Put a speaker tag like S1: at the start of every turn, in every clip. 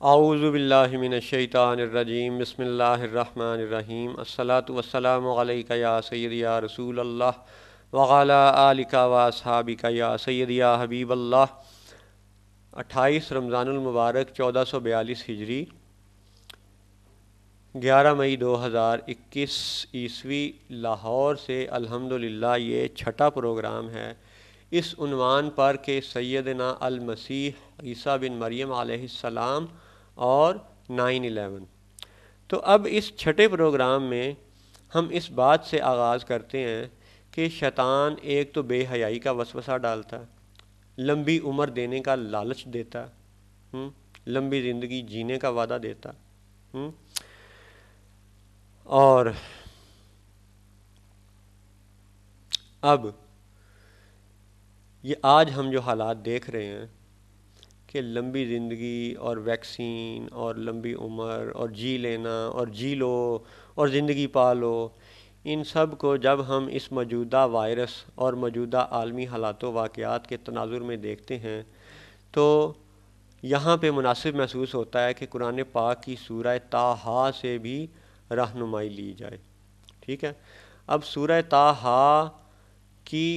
S1: اعوذ باللہ من الشیطان الرجیم بسم اللہ الرحمن الرحیم الصلاۃ والسلام علیک یا سیدی یا رسول اللہ وعلی آلک و اصحابک یا سیدی یا حبیب اللہ۔ 28 رمضان المبارک 1442 ہجری، 11 مئی 2021 عیسوی، لاہور سے الحمدللہ یہ چھٹا پروگرام ہے اس عنوان پر کہ سیدنا المسیح عیسیٰ بن مریم علیہ السلام اور 9/11۔ تو اب اس چھٹے پروگرام میں ہم اس بات سے آغاز کرتے ہیں کہ شیطان ایک تو بے حیائی کا وسوسہ ڈالتا ہے، لمبی عمر دینے کا لالچ دیتا ہے، لمبی زندگی جینے کا وعدہ دیتا ہے، اور اب یہ آج ہم جو حالات دیکھ رہے ہیں کہ لمبی زندگی اور ویکسین اور لمبی عمر اور جی لینا اور جی لو اور زندگی پالو، ان سب کو جب ہم اس موجودہ وائرس اور موجودہ عالمی حالات و واقعات کے تناظر میں دیکھتے ہیں تو یہاں پہ مناسب محسوس ہوتا ہے کہ قرآن پاک کی سورہ طٰہٰ سے بھی رہنمائی لی جائے۔ ٹھیک ہے، اب سورہ طٰہٰ کی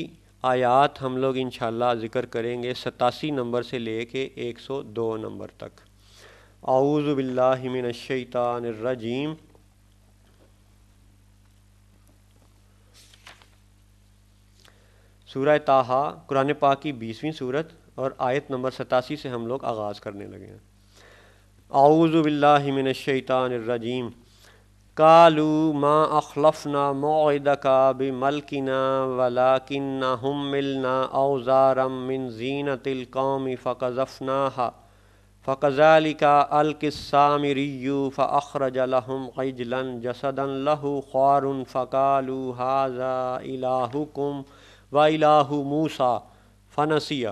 S1: آیات ہم لوگ انشاءاللہ ذکر کریں گے 87 نمبر سے لے کے 102 نمبر تک۔ اعوذ باللہ من الشیطان الرجیم۔ سورہ طٰہٰ قرآن پاک کی 20ویں سورت اور آیت نمبر 87 سے ہم لوگ آغاز کرنے لگے ہیں۔ اعوذ باللہ من الشیطان الرجیم۔ قالوا ما اخلفنا موعدك بملكنا ولكننا حملنا اوزارا من زینة القوم فقذفناها فكذلك القى السامري فاخرج لهم عجلا جسدا له خوار فقالوا هذا الهكم واله موسى فنسي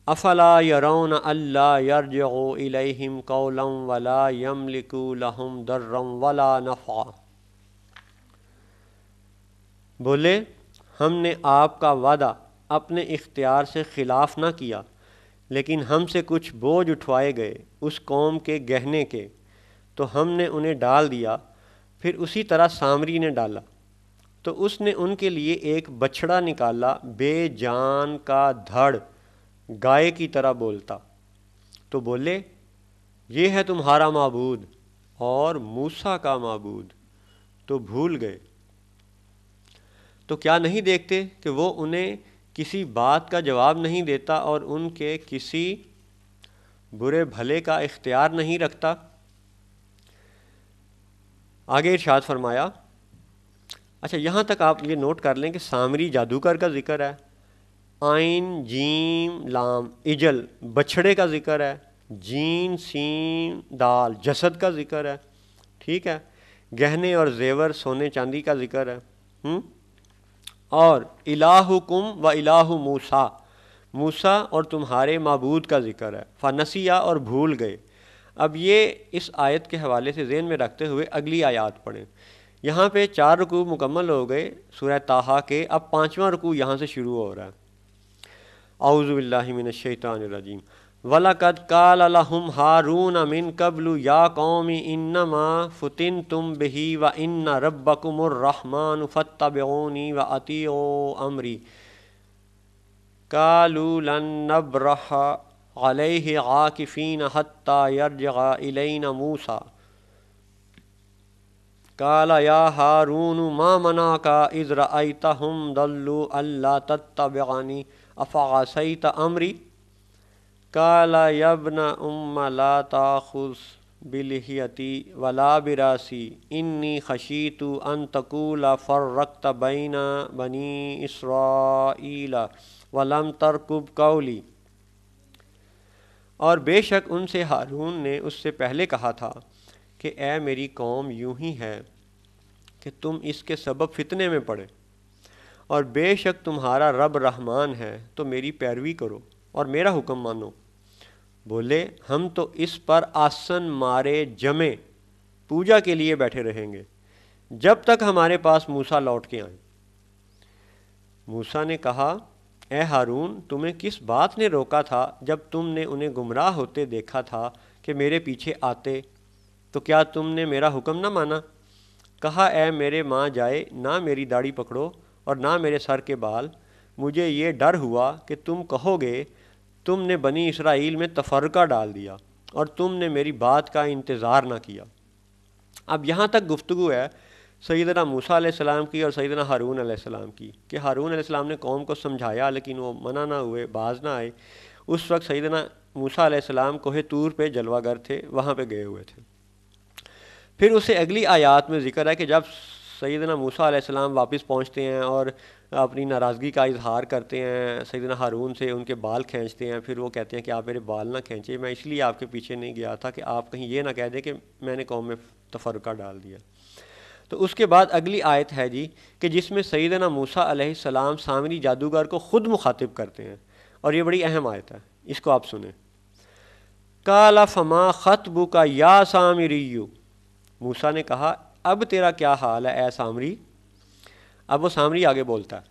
S1: افلا يرون الا يرجع الیہم قولا ولا یملک لهم ضرا ولا نفعا۔ بولے ہم نے آپ کا وعدہ اپنے اختیار سے خلاف نہ کیا، لیکن ہم سے کچھ بوجھ اٹھوائے گئے اس قوم کے گہنے کے، تو ہم نے انہیں ڈال دیا، پھر اسی طرح سامری نے ڈالا، تو اس نے ان کے لیے ایک بچھڑا نکالا بے جان کا دھڑ، گائے کی طرح بولتا، تو بولے یہ ہے تمہارا معبود اور موسیٰ کا معبود، تو بھول گئے۔ تو کیا نہیں دیکھتے کہ وہ انہیں کسی بات کا جواب نہیں دیتا اور ان کے کسی برے بھلے کا اختیار نہیں رکھتا؟ آگے ارشاد فرمایا، اچھا یہاں تک آپ یہ نوٹ کر لیں کہ سامری جادوگر کا ذکر ہے، عین جیم لام اجل بچھڑے کا ذکر ہے، جین سین دال جسد کا ذکر ہے، ٹھیک ہے، گہنے اور زیور سونے چاندی کا ذکر ہے، اور الہکم و الہ موسیٰ، موسیٰ اور تمہارے معبود کا ذکر ہے، فنسیہ اور بھول گئے۔ اب یہ اس آیت کے حوالے سے ذہن میں رکھتے ہوئے اگلی آیات پڑھیں۔ یہاں پہ 4 رکوع مکمل ہو گئے سورہ طٰہٰ کے، اب 5واں رکوع یہاں سے شروع ہو رہا ہے۔ اعوذ باللہ من الشیطان الرجیم۔ وَلَقَدْ قَالَ لَهُمْ هَارُونَ مِن قَبْلُ يَا قَوْمِ إِنَّمَا فُتِنْتُمْ بِهِ وَإِنَّ رَبَّكُمُ الرَّحْمَنُ فَاتَّبِعُونِي وَأَطِيعُوا أَمْرِي قَالُوا لَن نَّبْرَحَ عَلَيْهِ عَاكِفِينَ حَتَّى يَرْجِعَ إِلَيْنَا مُوسَىٰ قَالَ يَا هَارُونُ مَا مَنَعَكَ إِذْ رَأَيْتَهُمْ ضَلُّوا أَلَّا تَتَّبِعَنِي أَفَعَصَيْتَ أَمْرِي قَالَ يَا ابْنَ أُمَّ لَا تَأْخُذْ بِلِحْيَتِي وَلَا بِرَأْسِي إِنِّي خَشِيتُ أَن تَقُولَ فَرَّقْتَ بَيْنَ بَنِي إِسْرَائِيلَ وَلَمْ تَرْقُبْ قَوْلِي۔ اور بے شک ان سے ہارون نے اس سے پہلے کہا تھا کہ اے میری قوم، یوں ہی ہے کہ تم اس کے سبب فتنے میں پڑے، اور بے شک تمہارا رب رحمان ہے، تو میری پیروی کرو اور میرا حکم مانو۔ بولے ہم تو اس پر آسن مارے جمے پوجا کے لیے بیٹھے رہیں گے جب تک ہمارے پاس موسیٰ لوٹ کے آئیں۔ موسیٰ نے کہا اے ہارون، تمہیں کس بات نے روکا تھا جب تم نے انہیں گمراہ ہوتے دیکھا تھا کہ میرے پیچھے آتے تو کیا تم نے میرا حکم نہ مانا؟ کہا اے میرے ماں جائے، نہ میری داڑھی پکڑو اور نہ میرے سر کے بال، مجھے یہ ڈر ہوا کہ تم کہو گے تم نے بنی اسرائیل میں تفرقہ ڈال دیا اور تم نے میری بات کا انتظار نہ کیا۔ اب یہاں تک گفتگو ہے سیدنا موسیٰ علیہ السلام کی اور سیدنا ہارون علیہ السلام کی، کہ ہارون علیہ السلام نے قوم کو سمجھایا لیکن وہ منع نہ ہوئے، باز نہ آئے۔ اس وقت سیدنا موسیٰ علیہ السلام کوہ طور پہ جلوہ گر تھے، وہاں پہ گئے ہوئے تھے۔ پھر اسے اگلی آیات میں ذکر ہے کہ جب سیدنا موسیٰ علیہ السلام واپس پہنچتے ہیں اور اپنی ناراضگی کا اظہار کرتے ہیں سیدنا ہارون سے، ان کے بال کھینچتے ہیں، پھر وہ کہتے ہیں کہ آپ میرے بال نہ کھینچے، میں اس لیے آپ کے پیچھے نہیں گیا تھا کہ آپ کہیں یہ نہ کہہ دیں کہ میں نے قوم میں تفرقہ ڈال دیا۔ تو اس کے بعد اگلی آیت ہے جی کہ جس میں سیدنا موسیٰ علیہ السلام سامری جادوگر کو خود مخاطب کرتے ہیں، اور یہ بڑی اہم آیت ہے، اس کو آپ سنیں۔ قال فما خطبک یا سامری، موسیٰ نے کہا اب تیرا کیا حال ہے اے سامری؟ اب وہ سامری آگے بولتا ہے،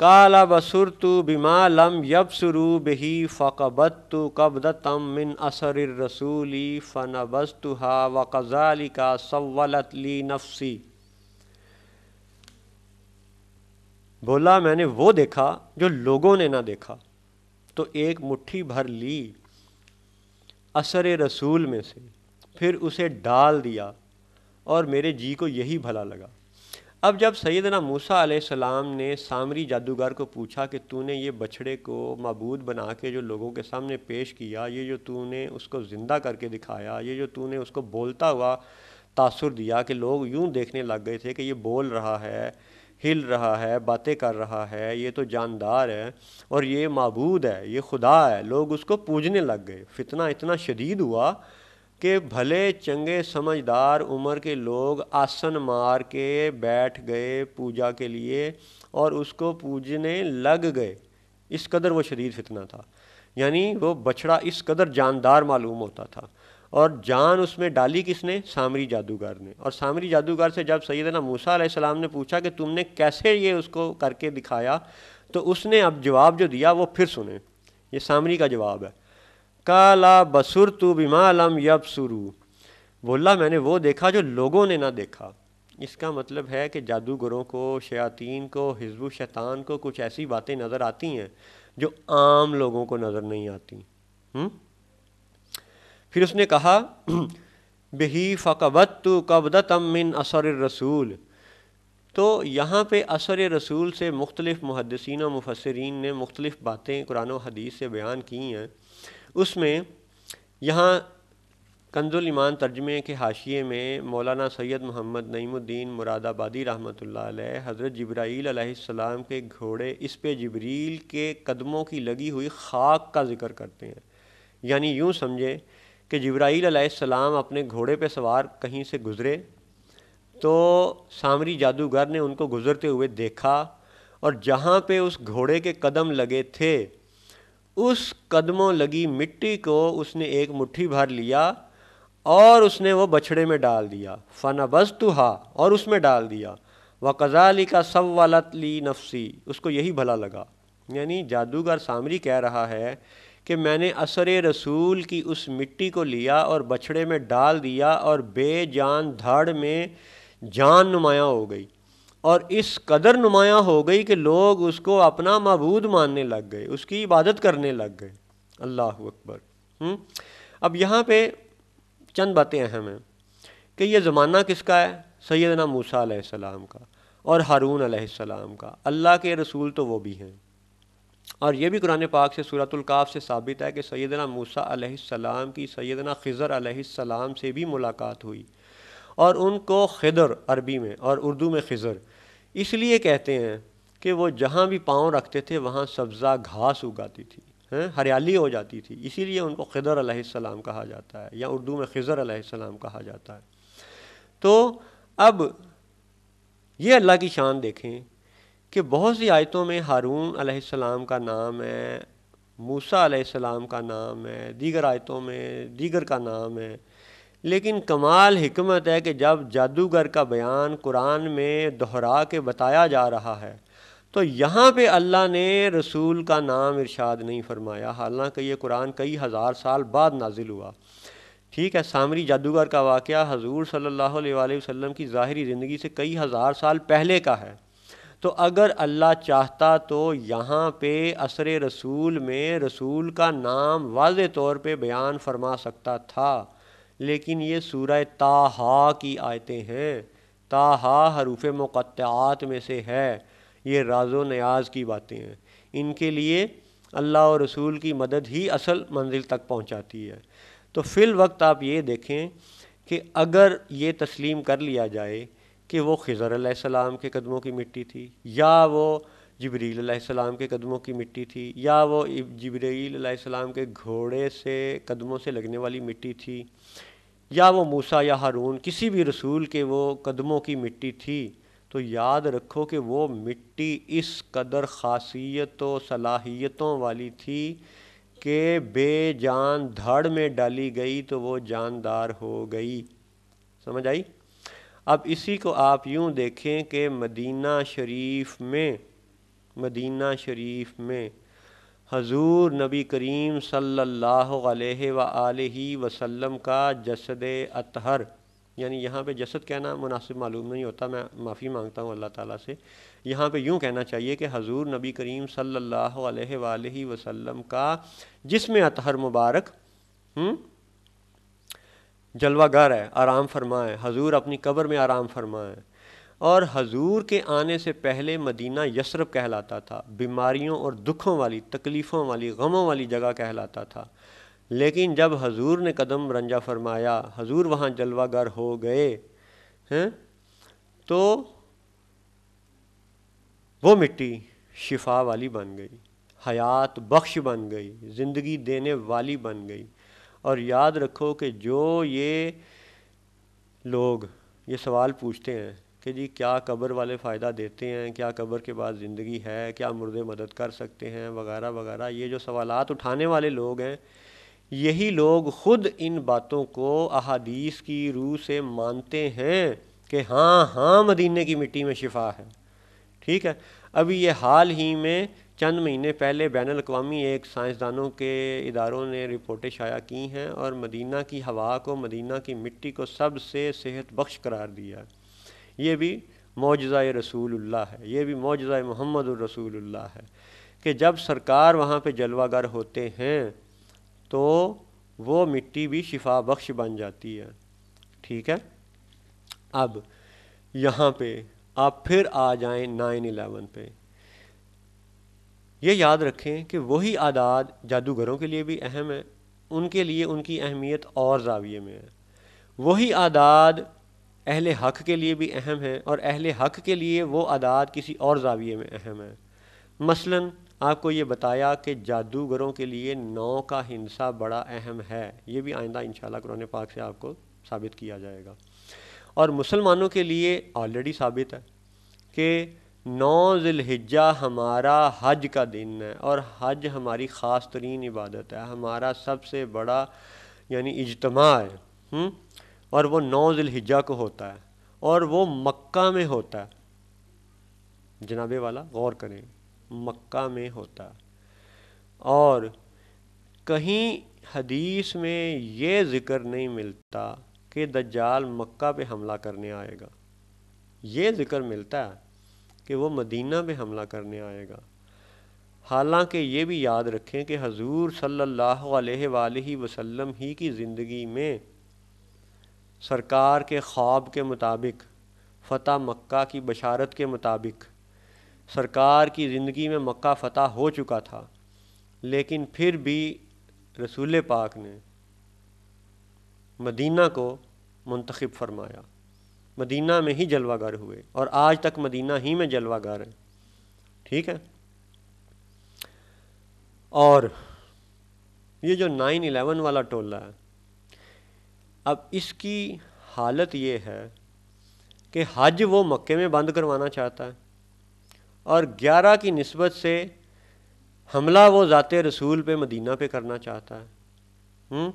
S1: قال بصرت بما لم یبصروا بہ فقبضت قبضۃ من اثر الرسول فنبذتها وکذلک سولت لی نفسی۔ بولا میں نے وہ دیکھا جو لوگوں نے نہ دیکھا، تو ایک مٹھی بھر لی اثر رسول میں سے، پھر اسے ڈال دیا اور میرے جی کو یہی بھلا لگا۔ اب جب سیدنا موسیٰ علیہ السلام نے سامری جادوگر کو پوچھا کہ تو نے یہ بچھڑے کو معبود بنا کے جو لوگوں کے سامنے پیش کیا، یہ جو تو نے اس کو زندہ کر کے دکھایا، یہ جو تو نے اس کو بولتا ہوا تاثر دیا کہ لوگ یوں دیکھنے لگ گئے تھے کہ یہ بول رہا ہے، ہل رہا ہے، باتیں کر رہا ہے، یہ تو جاندار ہے اور یہ معبود ہے، یہ خدا ہے، لوگ اس کو پوجنے لگ گئے۔ فتنہ اتنا شدید ہوا کہ بھلے چنگے سمجھدار عمر کے لوگ آسن مار کے بیٹھ گئے پوجا کے لیے اور اس کو پوجنے لگ گئے، اس قدر وہ شدید فتنہ تھا۔ یعنی وہ بچڑا اس قدر جاندار معلوم ہوتا تھا، اور جان اس میں ڈالی کس نے؟ سامری جادوگر نے۔ اور سامری جادوگر سے جب سیدنا موسیٰ علیہ السلام نے پوچھا کہ تم نے کیسے یہ اس کو کر کے دکھایا، تو اس نے اب جواب جو دیا وہ پھر سنیں، یہ سامری کا جواب ہے۔ قال بصرت بما لم یبصروا، بولا میں نے وہ دیکھا جو لوگوں نے نہ دیکھا۔ اس کا مطلب ہے کہ جادوگروں کو، شیاطین کو، حزب الشیطان کو کچھ ایسی باتیں نظر آتی ہیں جو عام لوگوں کو نظر نہیں آتی۔ پھر اس نے کہا بہی فقبضت قبضۃ من اثر الرسول، تو یہاں پہ اثر رسول سے مختلف محدثین و مفسرین نے مختلف باتیں قرآن و حدیث سے بیان کی ہیں۔ اس میں یہاں کنز الایمان ترجمے کے حاشیے میں مولانا سید محمد نعیم الدین مراد آبادی رحمۃ اللہ علیہ حضرت جبرائیل علیہ السلام کے گھوڑے اس پہ جبریل کے قدموں کی لگی ہوئی خاک کا ذکر کرتے ہیں۔ یعنی یوں سمجھے کہ جبرائیل علیہ السلام اپنے گھوڑے پہ سوار کہیں سے گزرے تو سامری جادوگر نے ان کو گزرتے ہوئے دیکھا، اور جہاں پہ اس گھوڑے کے قدم لگے تھے اس قدموں لگی مٹی کو اس نے ایک مٹھی بھر لیا اور اس نے وہ بچھڑے میں ڈال دیا، فنبذتها، اور اس میں ڈال دیا، وَكَذَلِكَ سَوَّلَتْ لِي نَفْسِي، اس کو یہی بھلا لگا۔ یعنی جادوگر سامری کہہ رہا ہے کہ میں نے اثر رسول کی اس مٹی کو لیا اور بچھڑے میں ڈال دیا اور بے جان دھڑ میں جان نمایاں ہو گئی، اور اس قدر نمایاں ہو گئی کہ لوگ اس کو اپنا معبود ماننے لگ گئے، اس کی عبادت کرنے لگ گئے۔ اللہ اکبر۔ اب یہاں پہ چند باتیں اہم ہیں کہ یہ زمانہ کس کا ہے؟ سیدنا موسیٰ علیہ السلام کا اور ہارون علیہ السلام کا۔ اللہ کے رسول تو وہ بھی ہیں، اور یہ بھی قرآن پاک سے سورۃ الکاف سے ثابت ہے کہ سیدنا موسیٰ علیہ السلام کی سیدنا خضر علیہ السلام سے بھی ملاقات ہوئی، اور ان کو خضر عربی میں اور اردو میں خضر اس لیے کہتے ہیں کہ وہ جہاں بھی پاؤں رکھتے تھے وہاں سبزہ گھاس اگاتی تھی، ہریالی ہو جاتی تھی، اسی لیے ان کو خضر علیہ السلام کہا جاتا ہے، یا اردو میں خضر علیہ السلام کہا جاتا ہے۔ تو اب یہ اللہ کی شان دیکھیں کہ بہت سی آیتوں میں ہارون علیہ السلام کا نام ہے، موسیٰ علیہ السلام کا نام ہے، دیگر آیتوں میں دیگر کا نام ہے، لیکن کمال حکمت ہے کہ جب جادوگر کا بیان قرآن میں دہرا کے بتایا جا رہا ہے تو یہاں پہ اللہ نے رسول کا نام ارشاد نہیں فرمایا، حالانکہ یہ قرآن کئی ہزار سال بعد نازل ہوا۔ ٹھیک ہے، سامری جادوگر کا واقعہ حضور صلی اللہ علیہ وآلہ وسلم کی ظاہری زندگی سے کئی ہزار سال پہلے کا ہے، تو اگر اللہ چاہتا تو یہاں پہ عصر رسول میں رسول کا نام واضح طور پہ بیان فرما سکتا تھا، لیکن یہ سورہ طٰہٰ کی آیتیں ہیں، طٰہٰ حروف مقطعات میں سے ہے، یہ راز و نیاز کی باتیں ہیں، ان کے لیے اللہ اور رسول کی مدد ہی اصل منزل تک پہنچاتی ہے۔ تو فی الوقت آپ یہ دیکھیں کہ اگر یہ تسلیم کر لیا جائے کہ وہ خضر علیہ السلام کے قدموں کی مٹی تھی، یا وہ جبریل علیہ السلام کے قدموں کی مٹی تھی، یا وہ جبریل علیہ السلام کے گھوڑے سے قدموں سے لگنے والی مٹی تھی، یا وہ موسیٰ یا ہارون کسی بھی رسول کے وہ قدموں کی مٹی تھی، تو یاد رکھو کہ وہ مٹی اس قدر خاصیت و صلاحیتوں والی تھی کہ بے جان دھڑ میں ڈالی گئی تو وہ جاندار ہو گئی۔ سمجھ آئی؟ اب اسی کو آپ یوں دیکھیں کہ مدینہ شریف میں حضور نبی کریم صلی اللہ علیہ وآلہ وسلم کا جسد اطہر، یعنی یہاں پہ جسد کہنا مناسب معلوم نہیں ہوتا، میں معافی مانگتا ہوں اللہ تعالیٰ سے، یہاں پہ یوں کہنا چاہیے کہ حضور نبی کریم صلی اللہ علیہ وآلہ وسلم کا جسم اطہر مبارک جلوہ گر ہے، آرام فرما ہے، حضور اپنی قبر میں آرام فرما ہے، اور حضور کے آنے سے پہلے مدینہ یثرب کہلاتا تھا، بیماریوں اور دکھوں والی، تکلیفوں والی، غموں والی جگہ کہلاتا تھا، لیکن جب حضور نے قدم رنجہ فرمایا، حضور وہاں جلوہ گر ہو گئے تو وہ مٹی شفا والی بن گئی، حیات بخش بن گئی، زندگی دینے والی بن گئی۔ اور یاد رکھو کہ جو یہ لوگ یہ سوال پوچھتے ہیں کہ جی کیا قبر والے فائدہ دیتے ہیں، کیا قبر کے بعد زندگی ہے، کیا مردے مدد کر سکتے ہیں وغیرہ وغیرہ، یہ جو سوالات اٹھانے والے لوگ ہیں، یہی لوگ خود ان باتوں کو احادیث کی روح سے مانتے ہیں کہ ہاں مدینے کی مٹی میں شفا ہے۔ ٹھیک ہے، ابھی یہ حال ہی میں چند مہینے پہلے بین الاقوامی ایک سائنسدانوں کے اداروں نے رپورٹیں شائع کی ہیں اور مدینہ کی ہوا کو، مدینہ کی مٹی کو سب سے صحت بخش قرار دیا۔ یہ بھی معجزہ رسول اللہ ہے، یہ بھی معجزہ محمد الرسول اللہ ہے کہ جب سرکار وہاں پہ جلوہ گر ہوتے ہیں تو وہ مٹی بھی شفا بخش بن جاتی ہے۔ ٹھیک ہے، اب یہاں پہ آپ پھر آ جائیں 9/11 پہ۔ یہ یاد رکھیں کہ وہی اعداد جادوگروں کے لیے بھی اہم ہے، ان کے لیے ان کی اہمیت اور زاویے میں ہے، وہی اعداد اہل حق کے لیے بھی اہم ہے، اور اہل حق کے لیے وہ اعداد کسی اور زاویے میں اہم ہے۔ مثلاً آپ کو یہ بتایا کہ جادوگروں کے لیے 9 کا ہندسہ بڑا اہم ہے، یہ بھی آئندہ انشاءاللہ قرآن پاک سے آپ کو ثابت کیا جائے گا، اور مسلمانوں کے لیے آلریڈی ثابت ہے کہ 9 ذی الحجہ ہمارا حج کا دن ہے، اور حج ہماری خاص ترین عبادت ہے، ہمارا سب سے بڑا یعنی اجتماع ہے، اور وہ 9 ذی الحجہ کو ہوتا ہے، اور وہ مکہ میں ہوتا ہے۔ جناب والا غور کریں، مکہ میں ہوتا ہے، اور کہیں حدیث میں یہ ذکر نہیں ملتا کہ دجال مکہ پہ حملہ کرنے آئے گا، یہ ذکر ملتا ہے کہ وہ مدینہ پہ حملہ کرنے آئے گا۔ حالانکہ یہ بھی یاد رکھیں کہ حضور صلی اللہ علیہ وآلہ وسلم ہی کی زندگی میں سرکار کے خواب کے مطابق، فتح مکہ کی بشارت کے مطابق سرکار کی زندگی میں مکہ فتح ہو چکا تھا، لیکن پھر بھی رسول پاک نے مدینہ کو منتخب فرمایا، مدینہ میں ہی جلوہ گر ہوئے، اور آج تک مدینہ ہی میں جلوہ گر ہیں۔ ٹھیک ہے، اور یہ جو 9/11 والا ٹولہ ہے، اب اس کی حالت یہ ہے کہ حج وہ مکے میں بند کروانا چاہتا ہے، اور 11 کی نسبت سے حملہ وہ ذات رسول پہ مدینہ پہ کرنا چاہتا ہے۔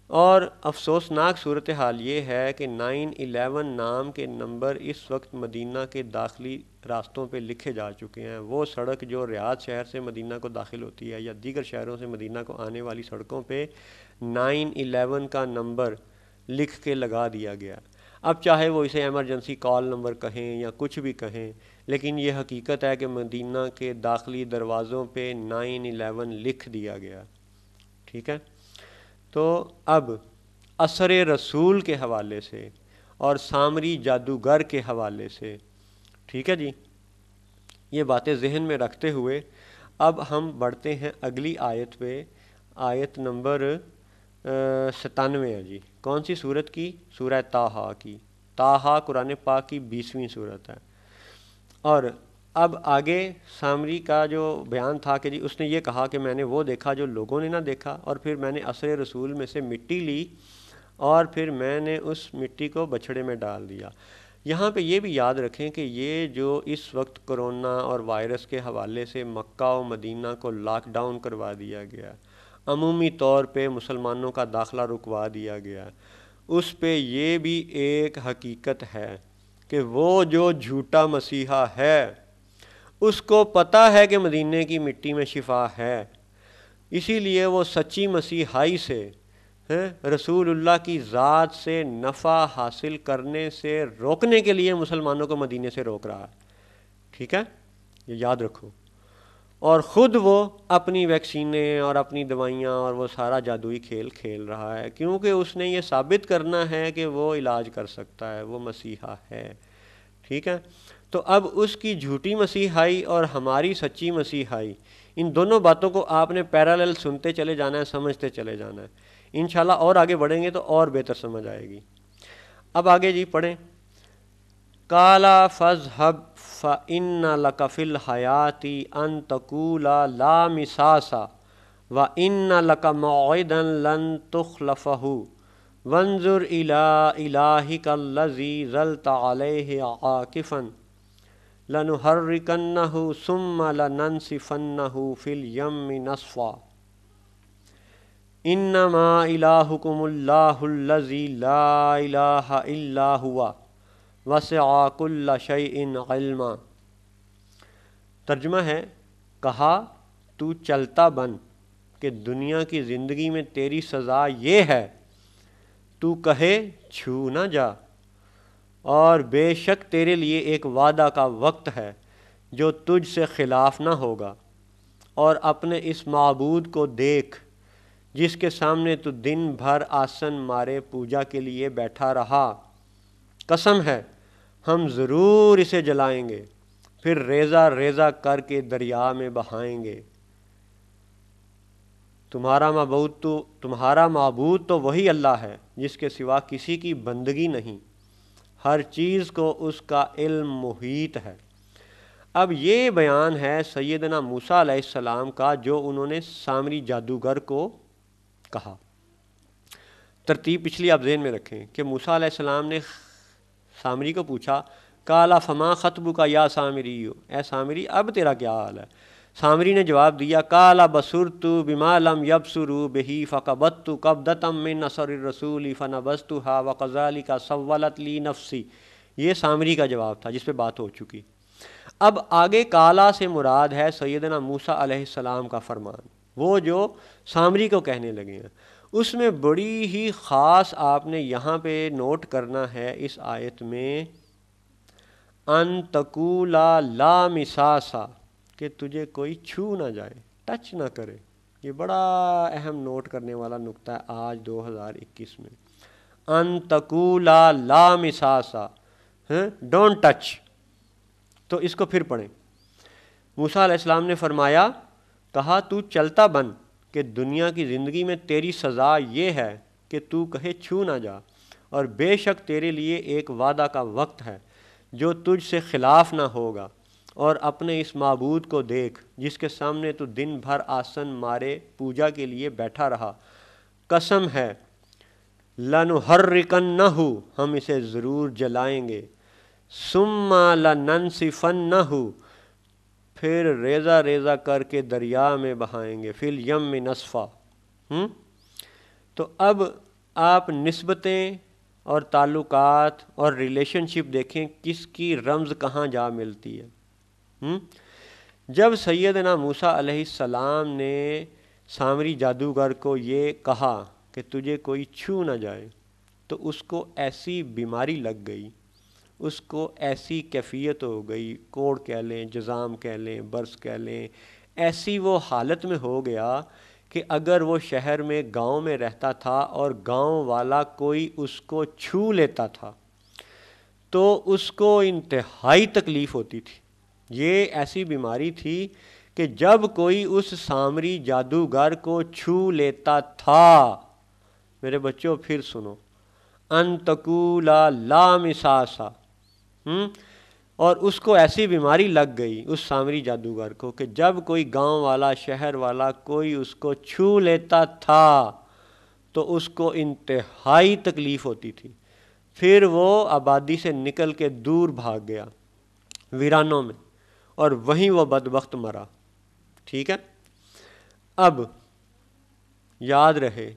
S1: اور افسوسناک صورتحال یہ ہے کہ 9/11 نام کے نمبر اس وقت مدینہ کے داخلی راستوں پہ لکھے جا چکے ہیں۔ وہ سڑک جو ریاض شہر سے مدینہ کو داخل ہوتی ہے یا دیگر شہروں سے مدینہ کو آنے والی سڑکوں پہ 9/11 کا نمبر لکھ کے لگا دیا گیا۔ اب چاہے وہ اسے ایمرجنسی کال نمبر کہیں یا کچھ بھی کہیں، لیکن یہ حقیقت ہے کہ مدینہ کے داخلی دروازوں پہ 9/11 لکھ دیا گیا۔ ٹھیک ہے، تو اب اثر رسول کے حوالے سے اور سامری جادوگر کے حوالے سے، ٹھیک ہے جی، یہ باتیں ذہن میں رکھتے ہوئے اب ہم بڑھتے ہیں اگلی آیت پہ، آیت نمبر 97 ہے جی۔ کون سی صورت کی؟ سورہ طٰہٰ کی۔ طٰہٰ قرآن پاک کی 20ویں صورت ہے۔ اور اب آگے سامری کا جو بیان تھا کہ جی اس نے یہ کہا کہ میں نے وہ دیکھا جو لوگوں نے نہ دیکھا، اور پھر میں نے اثر رسول میں سے مٹی لی اور پھر میں نے اس مٹی کو بچھڑے میں ڈال دیا۔ یہاں پہ یہ بھی یاد رکھیں کہ یہ جو اس وقت کرونا اور وائرس کے حوالے سے مکہ و مدینہ کو لاک ڈاؤن کروا دیا گیا، عمومی طور پہ مسلمانوں کا داخلہ رکوا دیا گیا، اس پہ یہ بھی ایک حقیقت ہے کہ وہ جو جھوٹا مسیحا ہے اس کو پتہ ہے کہ مدینے کی مٹی میں شفا ہے، اسی لیے وہ سچی مسیحائی سے رسول اللہ کی ذات سے نفع حاصل کرنے سے روکنے کے لیے مسلمانوں کو مدینے سے روک رہا ہے۔ ٹھیک ہے، یہ یاد رکھو۔ اور خود وہ اپنی ویکسینیں اور اپنی دوائیاں اور وہ سارا جادوئی کھیل کھیل رہا ہے، کیونکہ اس نے یہ ثابت کرنا ہے کہ وہ علاج کر سکتا ہے، وہ مسیحا ہے۔ ٹھیک ہے، تو اب اس کی جھوٹی مسیحائی اور ہماری سچی مسیحائی، ان دونوں باتوں کو آپ نے پیرالل سنتے چلے جانا ہے، سمجھتے چلے جانا ہے۔ انشاءاللہ اور آگے بڑھیں گے تو اور بہتر سمجھ آئے گی۔ اب آگے جی پڑھیں۔ قَالَ فَاذْهَبْ فَإِنَّ لَكَ فِي الْحَيَاةِ أَن تَقُولَ لَا مِسَاسَ وَإِنَّ لَكَ مَوْعِدًا لَن تُخْلَفَهُ وَانظُرْ إِلَىٰ إِلَٰهِكَ الَّذِي ظَلْتَ عَلَيْهِ عَاكِفًا لَنُحَرِّكَنَّهُ ثُمَّ لَنَنسِفَنَّهُ فِي الْيَمِّ نَسْفًا انما الہکم اللہ الذی لا الہ الا ہوا وسع کل شیء علما۔ ترجمہ ہے، کہا تو چلتا بن کہ دنیا کی زندگی میں تیری سزا یہ ہے، تو کہے چھو نہ جا، اور بے شک تیرے لیے ایک وعدہ کا وقت ہے جو تجھ سے خلاف نہ ہوگا، اور اپنے اس معبود کو دیکھ جس کے سامنے تو دن بھر آسن مارے پوجا کے لیے بیٹھا رہا۔ قسم ہے ہم ضرور اسے جلائیں گے، پھر ریزہ ریزہ کر کے دریا میں بہائیں گے۔ تمہارا معبود تو وہی اللہ ہے جس کے سوا کسی کی بندگی نہیں، ہر چیز کو اس کا علم محیط ہے۔ اب یہ بیان ہے سیدنا موسیٰ علیہ السلام کا جو انہوں نے سامری جادوگر کو کہا۔ ترتیب پچھلی آپ ذہن میں رکھیں کہ موسیٰ علیہ السلام نے سامری کو پوچھا، قَالَ فَمَا خَطْبُكَ يَا سَامِرِيُّ، اے سامری اب تیرا کیا حال ہے؟ سامری نے جواب دیا، قَالَ بَصُرْتُ بِمَا لَمْ يَبْصُرُوا بِهِ فَقَبَضْتُ قَبْضَةً مِّن أَثَرِ الرَّسُولِ فَنَبَذْتُهَا وَكَذَلِكَ سَوَّلَتْ لِي نَفْسِي۔ یہ سامری کا جواب تھا جس پہ بات ہو چکی۔ اب آگے کالا سے مراد ہے سیدنا موسیٰ علیہ السلام کا فرمان، وہ جو سامری کو کہنے لگے ہیں۔ اس میں بڑی ہی خاص آپ نے یہاں پہ نوٹ کرنا ہے اس آیت میں، ان تقولا لا مساسا، کہ تجھے کوئی چھو نہ جائے، ٹچ نہ کرے۔ یہ بڑا اہم نوٹ کرنے والا نقطہ ہے آج 2021 میں، ان تقولا لا مساسا، ڈونٹ ٹچ۔ تو اس کو پھر پڑھیں۔ موسیٰ علیہ السلام نے فرمایا، کہا تو چلتا بن کہ دنیا کی زندگی میں تیری سزا یہ ہے کہ تو کہے چھو نہ جا، اور بے شک تیرے لیے ایک وعدہ کا وقت ہے جو تجھ سے خلاف نہ ہوگا، اور اپنے اس معبود کو دیکھ جس کے سامنے تو دن بھر آسن مارے پوجا کے لیے بیٹھا رہا۔ قسم ہے لَنُحَرِّكَنَّهُ، ہم اسے ضرور جلائیں گے، ثُمَّ لَنَنسِفَنَّهُ، پھر ریزہ ریزہ کر کے دریا میں بہائیں گے، فِي الْيَمِّ نَسْفًا۔ تو اب آپ نسبتیں اور تعلقات اور ریلیشن شپ دیکھیں کس کی رمز کہاں جا ملتی ہے۔ جب سیدنا موسیٰ علیہ السلام نے سامری جادوگر کو یہ کہا کہ تجھے کوئی چھو نہ جائے، تو اس کو ایسی بیماری لگ گئی، اس کو ایسی کیفیت ہو گئی، کوڑ کہہ لیں، جزام کہہ لیں، برس کہہ لیں، ایسی وہ حالت میں ہو گیا کہ اگر وہ شہر میں گاؤں میں رہتا تھا اور گاؤں والا کوئی اس کو چھو لیتا تھا تو اس کو انتہائی تکلیف ہوتی تھی۔ یہ ایسی بیماری تھی کہ جب کوئی اس سامری جادوگر کو چھو لیتا تھا، میرے بچوں پھر سنو، ان تقولا لا مساسا، اور اس کو ایسی بیماری لگ گئی اس سامری جادوگر کو کہ جب کوئی گاؤں والا شہر والا کوئی اس کو چھو لیتا تھا تو اس کو انتہائی تکلیف ہوتی تھی۔ پھر وہ آبادی سے نکل کے دور بھاگ گیا ویرانوں میں، اور وہیں وہ بدبخت مرا۔ ٹھیک ہے، اب یاد رہے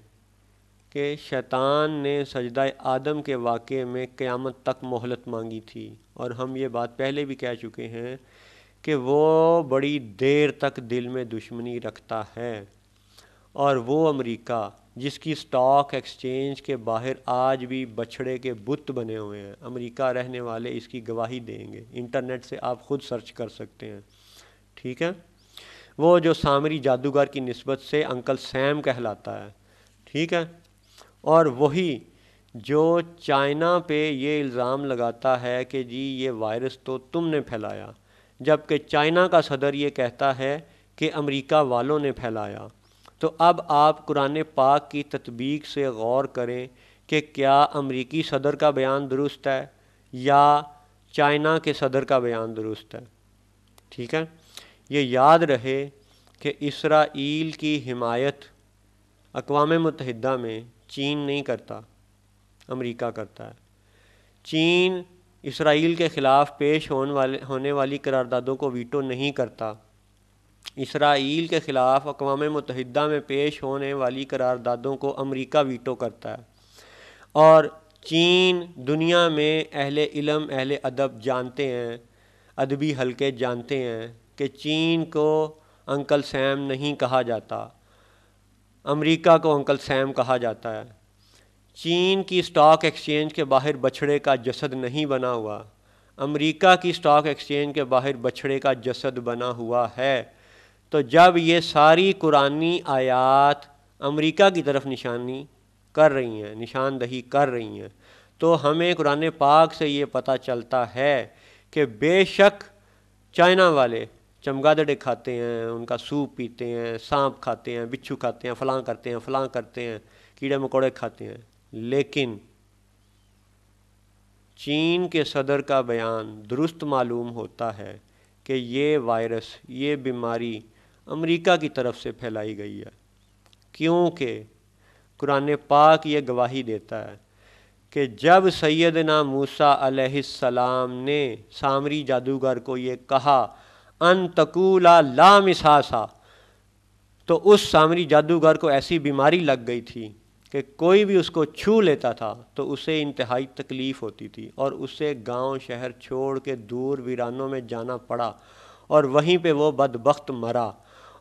S1: کہ شیطان نے سجدہ آدم کے واقعے میں قیامت تک مہلت مانگی تھی، اور ہم یہ بات پہلے بھی کہہ چکے ہیں کہ وہ بڑی دیر تک دل میں دشمنی رکھتا ہے، اور وہ امریکہ جس کی سٹاک ایکسچینج کے باہر آج بھی بچھڑے کے بت بنے ہوئے ہیں، امریکہ رہنے والے اس کی گواہی دیں گے، انٹرنیٹ سے آپ خود سرچ کر سکتے ہیں۔ ٹھیک ہے، وہ جو سامری جادوگر کی نسبت سے انکل سیم کہلاتا ہے، ٹھیک ہے، اور وہی جو چائنا پہ یہ الزام لگاتا ہے کہ جی یہ وائرس تو تم نے پھیلایا، جبکہ چائنا کا صدر یہ کہتا ہے کہ امریکہ والوں نے پھیلایا۔ تو اب آپ قرآن پاک کی تطبیق سے غور کریں کہ کیا امریکی صدر کا بیان درست ہے یا چائنا کے صدر کا بیان درست ہے۔ ٹھیک ہے، یہ یاد رہے کہ اسرائیل کی حمایت اقوام متحدہ میں چین نہیں کرتا، امریکہ کرتا ہے۔ چین اسرائیل کے خلاف پیش ہونے والی قراردادوں کو ویٹو نہیں کرتا، اسرائیل کے خلاف اقوام متحدہ میں پیش ہونے والی قراردادوں کو امریکہ ویٹو کرتا ہے۔ اور چین دنیا میں اہل علم اہل ادب جانتے ہیں، ادبی حلقے جانتے ہیں کہ چین کو انکل سیم نہیں کہا جاتا، امریکہ کو انکل سیم کہا جاتا ہے۔ چین کی سٹاک ایکسچینج کے باہر بچھڑے کا جسد نہیں بنا ہوا، امریکہ کی سٹاک ایکسچینج کے باہر بچھڑے کا جسد بنا ہوا ہے۔ تو جب یہ ساری قرآنی آیات امریکہ کی طرف نشانی کر رہی ہیں، نشاندہی کر رہی ہیں، تو ہمیں قرآن پاک سے یہ پتہ چلتا ہے کہ بے شک چائنا والے چمگادڑے کھاتے ہیں، ان کا سوپ پیتے ہیں، سانپ کھاتے ہیں، بچھو کھاتے ہیں، فلاں کرتے ہیں، فلاں کرتے ہیں، کیڑے مکوڑے کھاتے ہیں، لیکن چین کے صدر کا بیان درست معلوم ہوتا ہے کہ یہ وائرس، یہ بیماری امریکہ کی طرف سے پھیلائی گئی ہے، کیونکہ قرآن پاک یہ گواہی دیتا ہے کہ جب سیدنا موسیٰ علیہ السلام نے سامری جادوگر کو یہ کہا ان تقولا لا مساسا، تو اس سامری جادوگر کو ایسی بیماری لگ گئی تھی کہ کوئی بھی اس کو چھو لیتا تھا تو اسے انتہائی تکلیف ہوتی تھی، اور اسے گاؤں شہر چھوڑ کے دور ویرانوں میں جانا پڑا، اور وہیں پہ وہ بدبخت مرا۔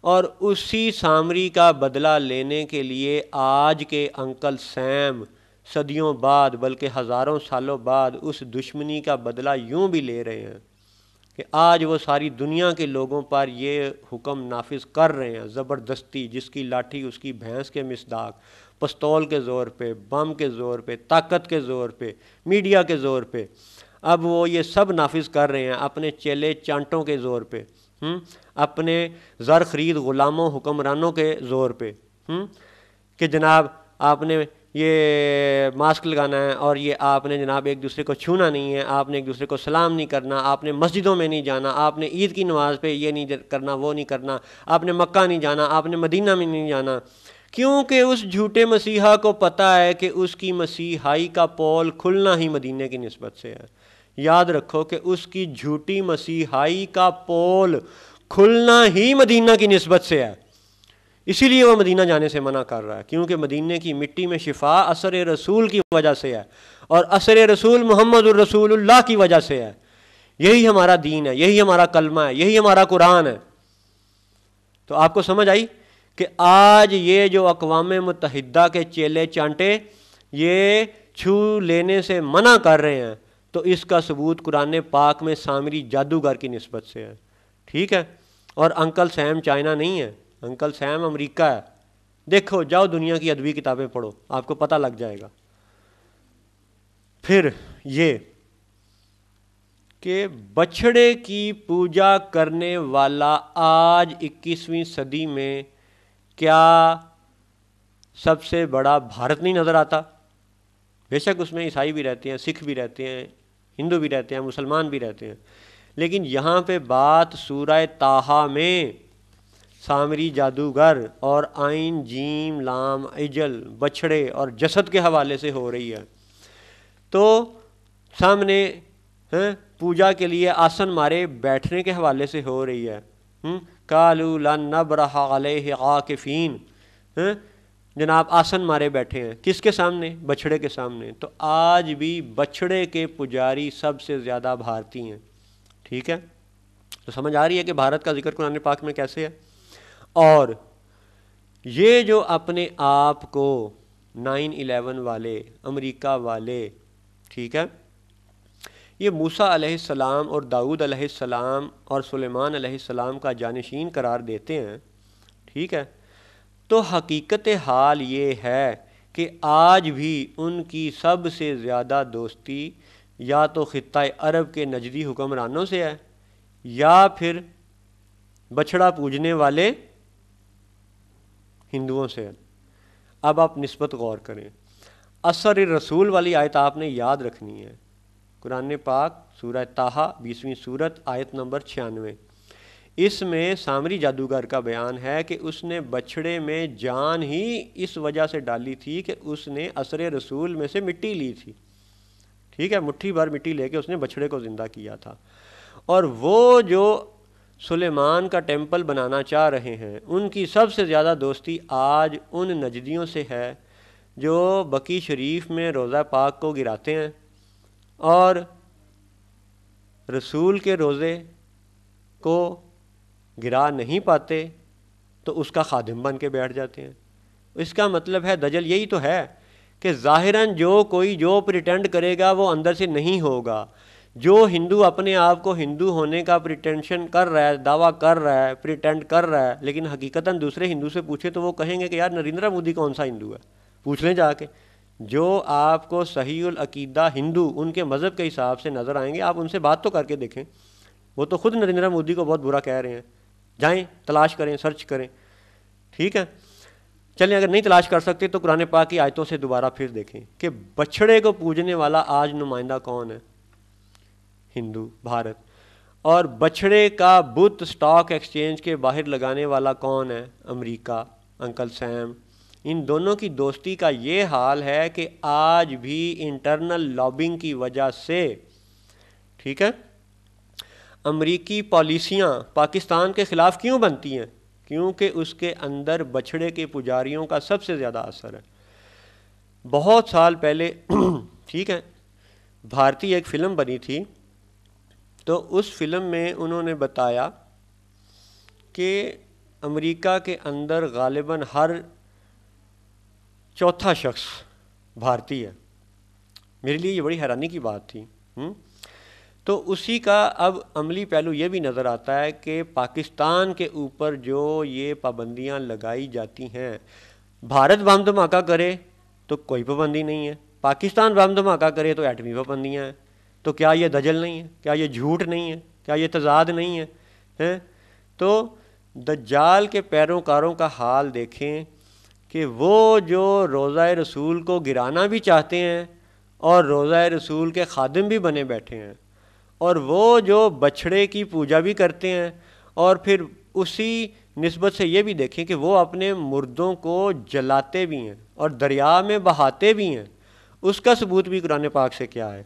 S1: اور اسی سامری کا بدلہ لینے کے لیے آج کے انکل سیم صدیوں بعد بلکہ ہزاروں سالوں بعد اس دشمنی کا بدلہ یوں بھی لے رہے ہیں کہ آج وہ ساری دنیا کے لوگوں پر یہ حکم نافذ کر رہے ہیں زبردستی، جس کی لاٹھی اس کی بھینس کے مصداق، پستول کے زور پہ، بم کے زور پہ، طاقت کے زور پہ، میڈیا کے زور پہ، اب وہ یہ سب نافذ کر رہے ہیں اپنے چیلے چانٹوں کے زور پہ، اپنے زر خرید غلاموں حکمرانوں کے زور پہ، کہ جناب آپ نے یہ ماسک لگانا ہے، اور یہ آپ نے جناب ایک دوسرے کو چھونا نہیں ہے، آپ نے ایک دوسرے کو سلام نہیں کرنا، آپ نے مسجدوں میں نہیں جانا، آپ نے عید کی نماز پہ یہ نہیں کرنا، وہ نہیں کرنا، آپ نے مکہ نہیں جانا، آپ نے مدینہ میں نہیں جانا، کیونکہ اس جھوٹے مسیحا کو پتہ ہے کہ اس کی مسیحائی کا پول کھلنا ہی مدینے کی نسبت سے ہے۔ یاد رکھو کہ اس کی جھوٹی مسیحائی کا پول کھلنا ہی مدینہ کی نسبت سے ہے، اسی لیے وہ مدینہ جانے سے منع کر رہا ہے، کیونکہ مدینے کی مٹی میں شفا اثر رسول کی وجہ سے ہے، اور اثر رسول محمد الرسول اللہ کی وجہ سے ہے۔ یہی ہمارا دین ہے، یہی ہمارا کلمہ ہے، یہی ہمارا قرآن ہے۔ تو آپ کو سمجھ آئی کہ آج یہ جو اقوام متحدہ کے چیلے چانٹے یہ چھو لینے سے منع کر رہے ہیں، تو اس کا ثبوت قرآن پاک میں سامری جادوگر کی نسبت سے ہے، ٹھیک ہے؟ اور انکل سیم چائنا نہیں ہے، انکل سیم امریکہ ہے۔ دیکھو، جاؤ دنیا کی ادبی کتابیں پڑھو، آپ کو پتہ لگ جائے گا۔ پھر یہ کہ بچھڑے کی پوجا کرنے والا آج 21ویں صدی میں کیا سب سے بڑا بھارت نہیں نظر آتا؟ بے شک اس میں عیسائی بھی رہتے ہیں، سکھ بھی رہتے ہیں، ہندو بھی رہتے ہیں، مسلمان بھی رہتے ہیں، لیکن یہاں پہ بات سورہ طٰہٰ میں سامری جادوگر اور عین جیم لام عجل بچھڑے اور جسد کے حوالے سے ہو رہی ہے۔ تو سامنے پوجا کے لیے آسن مارے بیٹھنے کے حوالے سے ہو رہی ہے۔ قالوا لن نبرح علیہ عاکفین، جناب آسن مارے بیٹھے ہیں، کس کے سامنے؟ بچھڑے کے سامنے۔ تو آج بھی بچھڑے کے پجاری سب سے زیادہ بھارتی ہیں، ٹھیک ہے؟ تو سمجھ آ رہی ہے کہ بھارت کا ذکر قرآن پاک میں کیسے ہے۔ اور یہ جو اپنے آپ کو 9/11 والے، امریکہ والے، ٹھیک ہے، یہ موسیٰ علیہ السلام اور داؤد علیہ السلام اور سلیمان علیہ السلام کا جانشین قرار دیتے ہیں، ٹھیک ہے، تو حقیقت حال یہ ہے کہ آج بھی ان کی سب سے زیادہ دوستی یا تو خطہ عرب کے نجدی حکمرانوں سے ہے یا پھر بچھڑا پوجنے والے ہندوؤں سے ہے۔ اب آپ نسبت غور کریں، اثر رسول والی آیت آپ نے یاد رکھنی ہے، قرآن پاک سورہ طٰہٰ 20ویں سورت آیت نمبر 96۔ اس میں سامری جادوگر کا بیان ہے کہ اس نے بچھڑے میں جان ہی اس وجہ سے ڈالی تھی کہ اس نے اثر رسول میں سے مٹی لی تھی، ٹھیک ہے، مٹھی بھر مٹی لے کے اس نے بچھڑے کو زندہ کیا تھا۔ اور وہ جو سلیمان کا ٹیمپل بنانا چاہ رہے ہیں، ان کی سب سے زیادہ دوستی آج ان نجدیوں سے ہے جو بقی شریف میں روضہ پاک کو گراتے ہیں اور رسول کے روزے کو گرا نہیں پاتے تو اس کا خادم بن کے بیٹھ جاتے ہیں۔ اس کا مطلب ہے دجل یہی تو ہے کہ ظاہراً جو کوئی جو پریٹینڈ کرے گا وہ اندر سے نہیں ہوگا۔ جو ہندو اپنے آپ کو ہندو ہونے کا پریٹینشن کر رہا ہے، دعویٰ کر رہا ہے، پریٹینڈ کر رہا ہے، لیکن حقیقتاً دوسرے ہندو سے پوچھے تو وہ کہیں گے کہ یار نریندر مودی کون سا ہندو ہے، پوچھ لیں جا کے۔ جو آپ کو صحیح العقیدہ ہندو ان کے مذہب کے حساب سے نظر آئیں گے، آپ ان سے بات تو کر کے دیکھیں۔ وہ تو خود نریندر مودی کو بہت برا کہہ رہے ہیں، جائیں تلاش کریں، سرچ کریں، ٹھیک ہے۔ چلیں اگر نہیں تلاش کر سکتے تو قرآن پاک کی آیتوں سے دوبارہ پھر دیکھیں کہ بچھڑے کو پوجنے والا آج نمائندہ کون ہے؟ ہندو، بھارت۔ اور بچھڑے کا بت سٹاک ایکسچینج کے باہر لگانے والا کون ہے؟ امریکہ، انکل سیم۔ ان دونوں کی دوستی کا یہ حال ہے کہ آج بھی انٹرنل لابنگ کی وجہ سے، ٹھیک ہے، امریکی پالیسیاں پاکستان کے خلاف کیوں بنتی ہیں؟ کیونکہ اس کے اندر بچھڑے کے پجاریوں کا سب سے زیادہ اثر ہے۔ بہت سال پہلے ٹھیک ہے، بھارتی ایک فلم بنی تھی، تو اس فلم میں انہوں نے بتایا کہ امریکہ کے اندر غالباً ہر چوتھا شخص بھارتی ہے۔ میرے لیے یہ بڑی حیرانی کی بات تھی۔ تو اسی کا اب عملی پہلو یہ بھی نظر آتا ہے کہ پاکستان کے اوپر جو یہ پابندیاں لگائی جاتی ہیں، بھارت بم دھماکہ کرے تو کوئی پابندی نہیں ہے، پاکستان بم دھماکہ کرے تو ایٹمی پابندیاں ہیں۔ تو کیا یہ دجل نہیں ہے؟ کیا یہ جھوٹ نہیں ہے؟ کیا یہ تضاد نہیں ہے؟ تو دجال کے پیروکاروں کا حال دیکھیں کہ وہ جو روضہ رسول کو گرانا بھی چاہتے ہیں اور روضہ رسول کے خادم بھی بنے بیٹھے ہیں، اور وہ جو بچھڑے کی پوجا بھی کرتے ہیں، اور پھر اسی نسبت سے یہ بھی دیکھیں کہ وہ اپنے مردوں کو جلاتے بھی ہیں اور دریا میں بہاتے بھی ہیں۔ اس کا ثبوت بھی قرآن پاک سے کیا ہے؟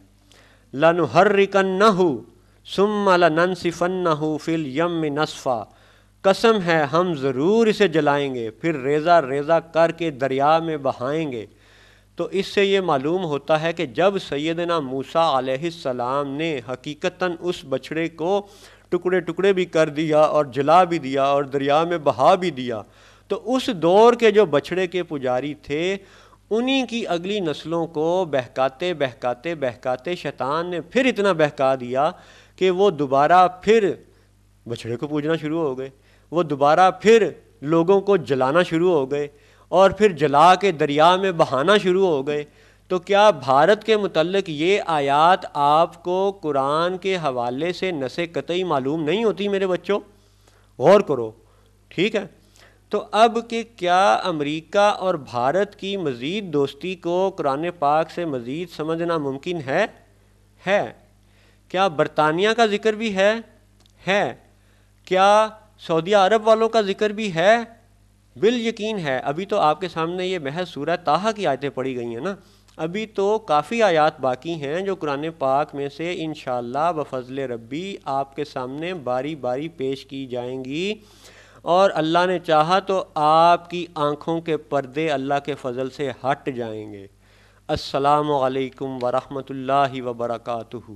S1: لَنُحَرِّكَنَّهُ ثُمَّ لَنَنْسِفَنَّهُ فِي الْيَمِّ نَسْفًا قسم ہے ہم ضرور اسے جلائیں گے، پھر ریزہ ریزہ کر کے دریا میں بہائیں گے۔ تو اس سے یہ معلوم ہوتا ہے کہ جب سیدنا موسیٰ علیہ السلام نے حقیقتاً اس بچھڑے کو ٹکڑے ٹکڑے بھی کر دیا اور جلا بھی دیا اور دریا میں بہا بھی دیا، تو اس دور کے جو بچھڑے کے پجاری تھے انہی کی اگلی نسلوں کو بہکاتے بہکاتے بہکاتے شیطان نے پھر اتنا بہکا دیا کہ وہ دوبارہ پھر بچھڑے کو پوجنا شروع ہو گئے، وہ دوبارہ پھر لوگوں کو جلانا شروع ہو گئے اور پھر جلا کے دریا میں بہانا شروع ہو گئے۔ تو کیا بھارت کے متعلق یہ آیات آپ کو قرآن کے حوالے سے نص قطعی معلوم نہیں ہوتی میرے بچوں؟ غور کرو، ٹھیک ہے؟ تو اب کہ کیا امریکہ اور بھارت کی مزید دوستی کو قرآن پاک سے مزید سمجھنا ممکن ہے؟ کیا برطانیہ کا ذکر بھی ہے؟ کیا سعودی عرب والوں کا ذکر بھی ہے؟ بالیقین ہے۔ ابھی تو آپ کے سامنے یہ محض سورہ طٰہٰ کی آیتیں پڑھی گئی ہیں نا، ابھی تو کافی آیات باقی ہیں جو قرآن پاک میں سے انشاءاللہ بفضل ربی آپ کے سامنے باری باری پیش کی جائیں گی، اور اللہ نے چاہا تو آپ کی آنکھوں کے پردے اللہ کے فضل سے ہٹ جائیں گے۔ السلام علیکم ورحمۃ اللہ وبرکاتہ۔